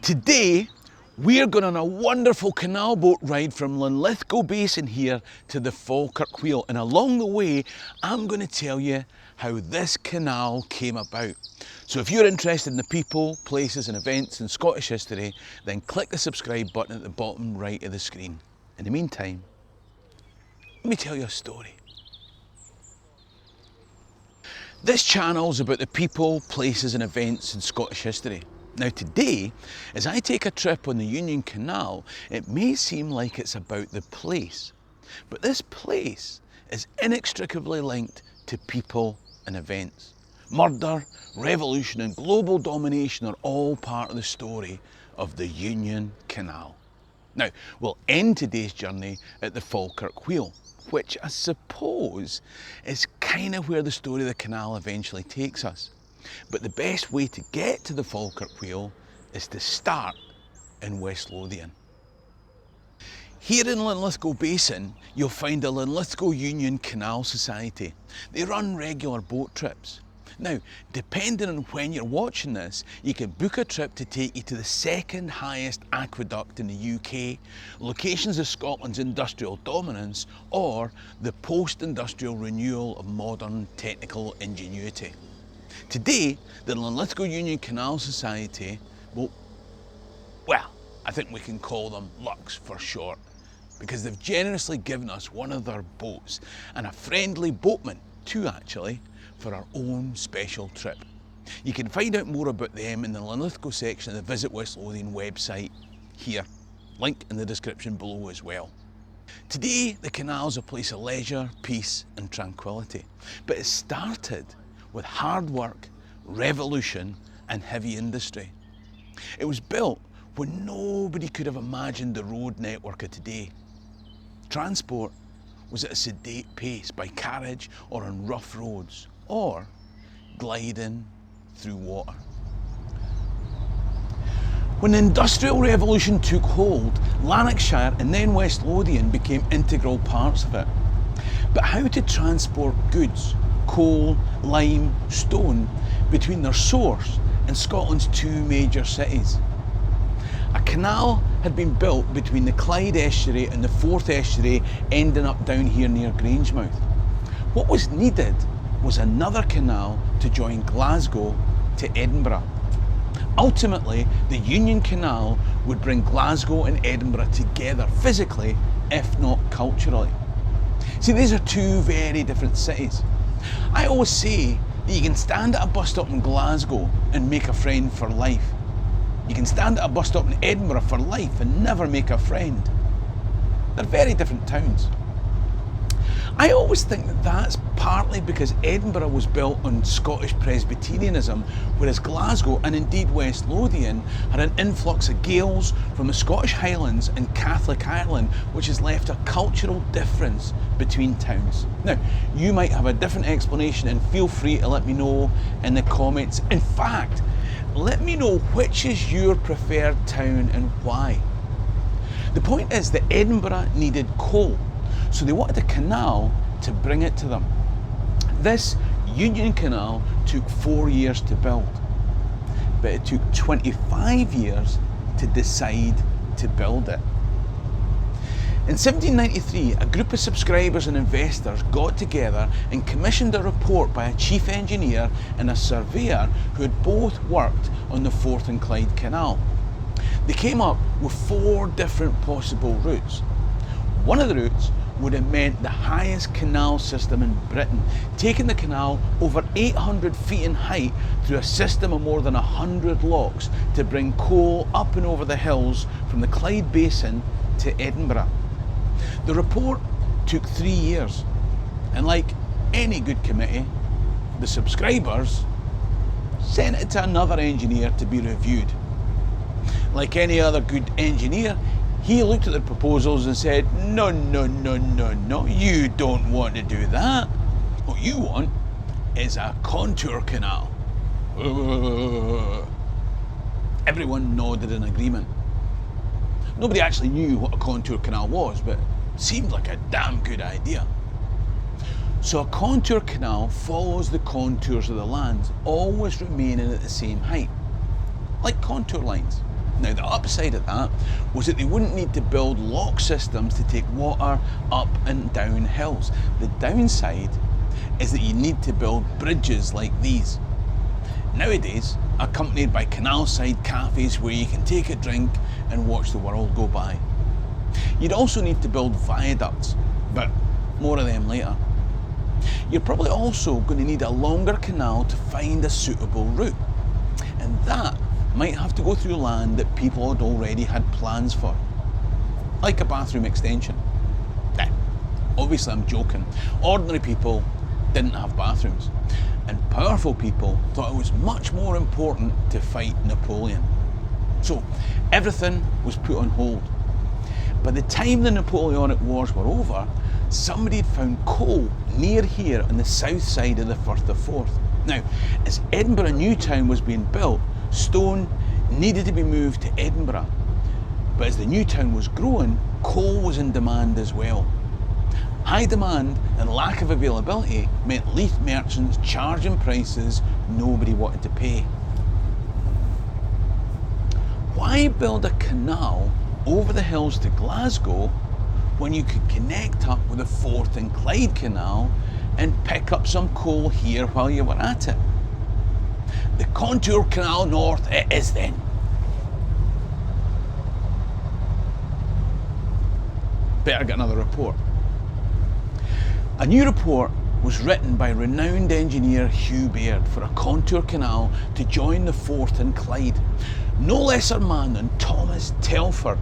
Today, we're going on a wonderful canal boat ride from Linlithgow Basin here to the Falkirk Wheel, and along the way I'm going to tell you how this canal came about. So if you're interested in the people, places and events in Scottish history, then click the subscribe button at the bottom right of the screen. In the meantime, let me tell you a story. This channel's about the people, places and events in Scottish history. Now today, as I take a trip on the Union Canal, it may seem like it's about the place, but this place is inextricably linked to people and events. Murder, revolution and global domination are all part of the story of the Union Canal. Now, we'll end today's journey at the Falkirk Wheel, which I suppose is kind of where the story of the canal eventually takes us. But the best way to get to the Falkirk Wheel is to start in West Lothian. Here in Linlithgow Basin, you'll find the Linlithgow Union Canal Society. They run regular boat trips. Now, depending on when you're watching this, you can book a trip to take you to the second highest aqueduct in the UK, locations of Scotland's industrial dominance, or the post-industrial renewal of modern technical ingenuity. Today, the Linlithgow Union Canal Society, well, I think we can call them Lux for short, because they've generously given us one of their boats and a friendly boatman, two actually, for our own special trip. You can find out more about them in the Linlithgow section of the Visit West Lothian website here, link in the description below as well. Today, the canal's a place of leisure, peace and tranquility, but it started with hard work, revolution and heavy industry. It was built when nobody could have imagined the road network of today. Transport was at a sedate pace by carriage or on rough roads, or gliding through water. When the Industrial Revolution took hold, Lanarkshire and then West Lothian became integral parts of it. But how to transport goods, coal, lime, stone, between their source and Scotland's two major cities? A canal had been built between the Clyde estuary and the Forth estuary, ending up down here near Grangemouth. What was needed was another canal to join Glasgow to Edinburgh. Ultimately, the Union Canal would bring Glasgow and Edinburgh together physically, if not culturally. See, these are two very different cities. I always say that you can stand at a bus stop in Glasgow and make a friend for life. You can stand at a bus stop in Edinburgh for life and never make a friend. They're very different towns. I always think that that's partly because Edinburgh was built on Scottish Presbyterianism, whereas Glasgow and indeed West Lothian had an influx of Gaels from the Scottish Highlands and Catholic Ireland, which has left a cultural difference between towns. Now, you might have a different explanation and feel free to let me know in the comments. In fact, let me know which is your preferred town and why. The point is that Edinburgh needed coal, so they wanted a canal to bring it to them. This Union Canal took 4 years to build, but it took 25 years to decide to build it. In 1793, a group of subscribers and investors got together and commissioned a report by a chief engineer and a surveyor who had both worked on the Forth and Clyde Canal. They came up with 4 different possible routes. One of the routes would have meant the highest canal system in Britain, taking the canal over 800 feet in height through a system of more than 100 locks to bring coal up and over the hills from the Clyde Basin to Edinburgh. The report took 3 years, and like any good committee, the subscribers sent it to another engineer to be reviewed. Like any other good engineer, he looked at the proposals and said, no, you don't want to do that. What you want is a contour canal. Everyone nodded in agreement. Nobody actually knew what a contour canal was, but it seemed like a damn good idea. So a contour canal follows the contours of the land, always remaining at the same height, like contour lines. Now, the upside of that was that they wouldn't need to build lock systems to take water up and down hills. The downside is that you need to build bridges like these. Nowadays, accompanied by canal-side cafes where you can take a drink and watch the world go by. You'd also need to build viaducts, but more of them later. You're probably also going to need a longer canal to find a suitable route, and that might have to go through land that people had already had plans for, like a bathroom extension. Nah, obviously I'm joking. Ordinary people didn't have bathrooms, and powerful people thought it was much more important to fight Napoleon. So everything was put on hold. By the time the Napoleonic Wars were over, somebody had found coal near here on the south side of the Firth of Forth. Now, as Edinburgh New Town was being built, stone needed to be moved to Edinburgh. But as the new town was growing, coal was in demand as well. High demand and lack of availability meant Leith merchants charging prices nobody wanted to pay. Why build a canal over the hills to Glasgow when you could connect up with the Forth and Clyde Canal and pick up some coal here while you were at it? The Contour Canal North it is then. Better get another report. A new report was written by renowned engineer Hugh Baird for a contour canal to join the Forth and Clyde. No lesser man than Thomas Telford,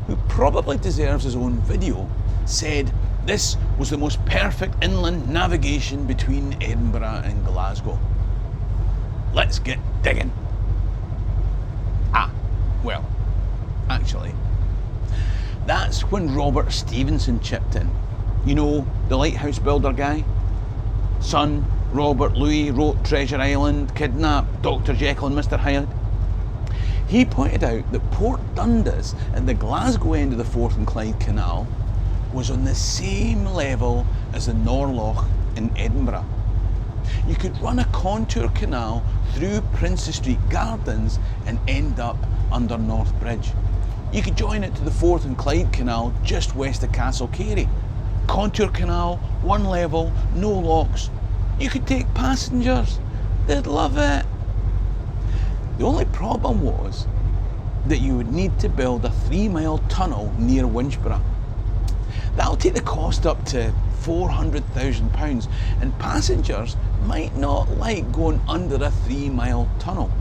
who probably deserves his own video, said this was the most perfect inland navigation between Edinburgh and Glasgow. Let's get digging. Well, actually, that's when Robert Stevenson chipped in. You know, the lighthouse builder guy? Son, Robert Louis, wrote Treasure Island, Kidnapped, Dr. Jekyll and Mr. Hyde. He pointed out that Port Dundas at the Glasgow end of the Forth and Clyde Canal was on the same level as the Norloch in Edinburgh. You could run a contour canal through Princes Street Gardens and end up under North Bridge. You could join it to the Forth and Clyde Canal just west of Castle Cary. Contour canal, one level, no locks. You could take passengers. They'd love it. The only problem was that you would need to build a 3-mile tunnel near Winchborough. That'll take the cost up to £400,000, and passengers might not like going under a 3-mile tunnel.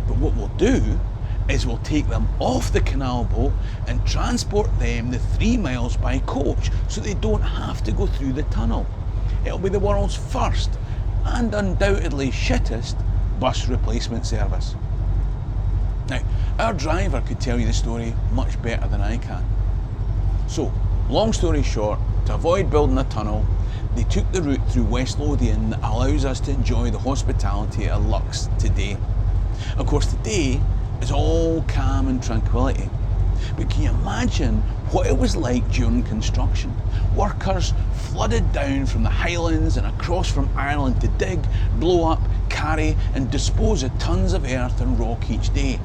But what we'll do is we'll take them off the canal boat and transport them the 3 miles by coach so they don't have to go through the tunnel. It'll be the world's first and undoubtedly shittest bus replacement service. Now, our driver could tell you the story much better than I can. So, long story short, to avoid building a tunnel, they took the route through West Lothian that allows us to enjoy the hospitality of Luxe today. Of course, today is all calm and tranquility. But can you imagine what it was like during construction? Workers flooded down from the Highlands and across from Ireland to dig, blow up, carry and dispose of tons of earth and rock each day.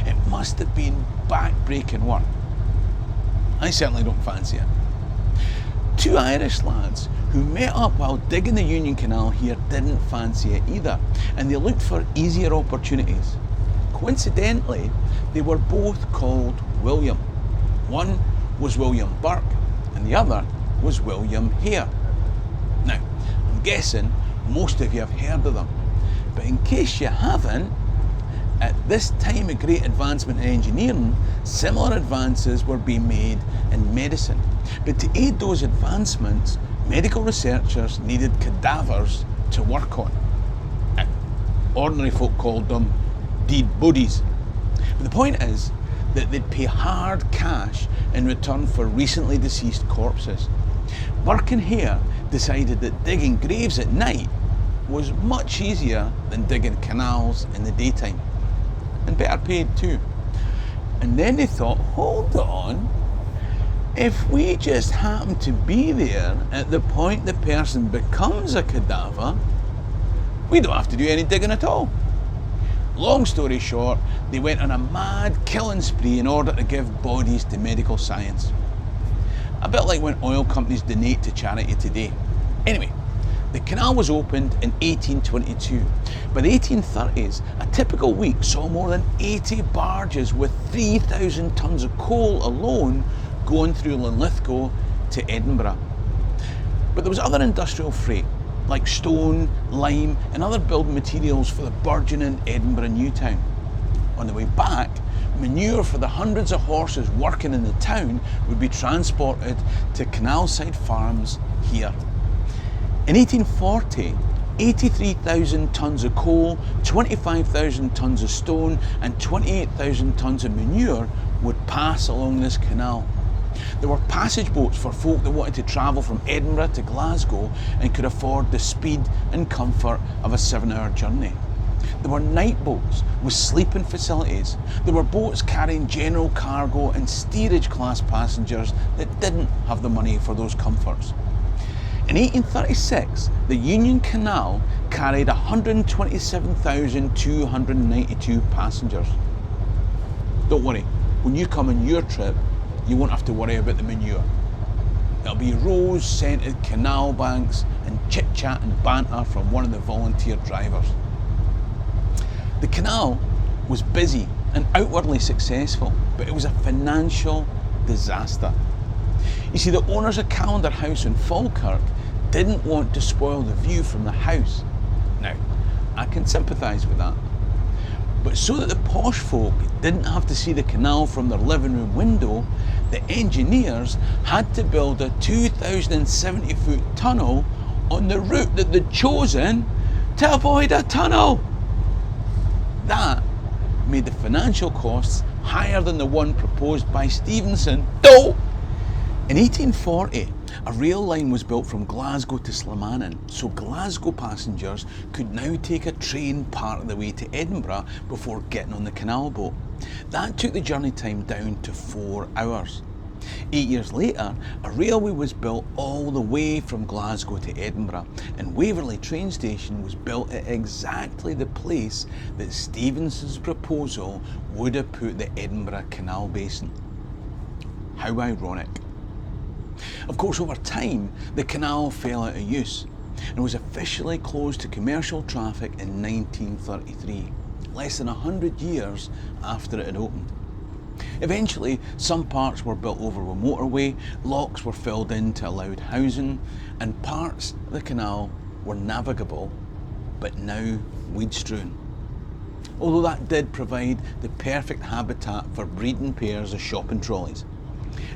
It must have been back-breaking work. I certainly don't fancy it. Two Irish lads who met up while digging the Union Canal here didn't fancy it either, and they looked for easier opportunities. Coincidentally, they were both called William. One was William Burke and the other was William Hare. Now, I'm guessing most of you have heard of them, but in case you haven't, at this time of great advancement in engineering, similar advances were being made in medicine. But to aid those advancements, medical researchers needed cadavers to work on. Ordinary folk called them dead bodies. But the point is that they'd pay hard cash in return for recently deceased corpses. Burke and Hare decided that digging graves at night was much easier than digging canals in the daytime, and better paid too. And then they thought, hold on, if we just happen to be there at the point the person becomes a cadaver, we don't have to do any digging at all. Long story short, they went on a mad killing spree in order to give bodies to medical science. A bit like when oil companies donate to charity today. Anyway, the canal was opened in 1822. By the 1830s, a typical week saw more than 80 barges with 3,000 tonnes of coal alone going through Linlithgow to Edinburgh. But there was other industrial freight, like stone, lime and other building materials for the burgeoning Edinburgh New Town. On the way back, manure for the hundreds of horses working in the town would be transported to canal-side farms here. In 1840, 83,000 tonnes of coal, 25,000 tonnes of stone and 28,000 tonnes of manure would pass along this canal. There were passage boats for folk that wanted to travel from Edinburgh to Glasgow and could afford the speed and comfort of a 7-hour journey. There were night boats with sleeping facilities. There were boats carrying general cargo and steerage class passengers that didn't have the money for those comforts. In 1836, the Union Canal carried 127,292 passengers. Don't worry, when you come on your trip, you won't have to worry about the manure. It'll be rose-scented canal banks and chit-chat and banter from one of the volunteer drivers. The canal was busy and outwardly successful, but it was a financial disaster. You see, the owners of Callander House in Falkirk didn't want to spoil the view from the house. Now, I can sympathise with that. But so that the posh folk didn't have to see the canal from their living room window, the engineers had to build a 2,070-foot tunnel on the route that they'd chosen to avoid a tunnel. That made the financial costs higher than the one proposed by Stephenson. Though, in 1840, a rail line was built from Glasgow to Slamanan, so Glasgow passengers could now take a train part of the way to Edinburgh before getting on the canal boat. That took the journey time down to 4 hours. 8 years later, a railway was built all the way from Glasgow to Edinburgh, and Waverley train station was built at exactly the place that Stephenson's proposal would have put the Edinburgh Canal Basin. How ironic. Of course, over time, the canal fell out of use and was officially closed to commercial traffic in 1933, less than 100 years after it had opened. Eventually, some parts were built over a motorway, locks were filled in to allow housing, and parts of the canal were navigable, but now weed-strewn. Although that did provide the perfect habitat for breeding pairs of shopping trolleys.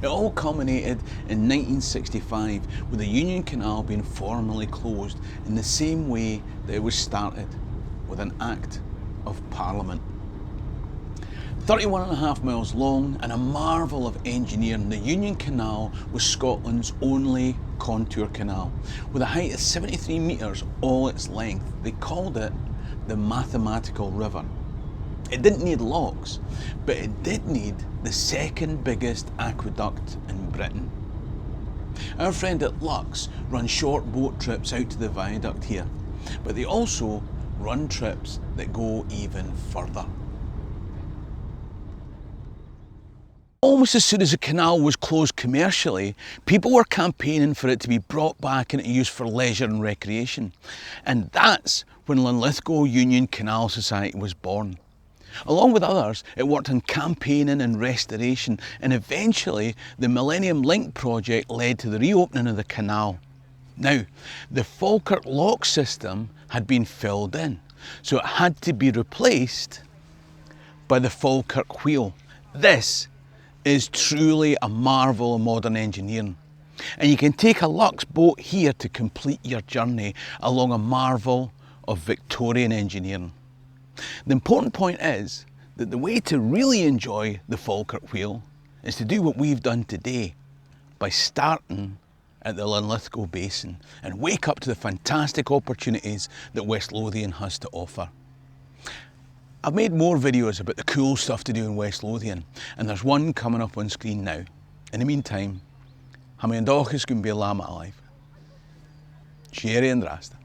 It all culminated in 1965 with the Union Canal being formally closed in the same way that it was started, with an Act of Parliament. 31.5 miles long and a marvel of engineering, the Union Canal was Scotland's only contour canal. With a height of 73 metres all its length, they called it the Mathematical River. It didn't need locks, but it did need the second biggest aqueduct in Britain. Our friend at Lux run short boat trips out to the viaduct here, but they also run trips that go even further. Almost as soon as the canal was closed commercially, people were campaigning for it to be brought back into use for leisure and recreation. And that's when Linlithgow Union Canal Society was born. Along with others, it worked on campaigning and restoration, and eventually the Millennium Link project led to the reopening of the canal. Now, the Falkirk lock system had been filled in, so it had to be replaced by the Falkirk wheel. This is truly a marvel of modern engineering. And you can take a Lux boat here to complete your journey along a marvel of Victorian engineering. The important point is that the way to really enjoy the Falkirk wheel is to do what we've done today by starting at the Linlithgow Basin and wake up to the fantastic opportunities that West Lothian has to offer. I've made more videos about the cool stuff to do in West Lothian, and there's one coming up on screen now. In the meantime, ha' mi an dóchas gwn be lama alive. Sherry and Rasta.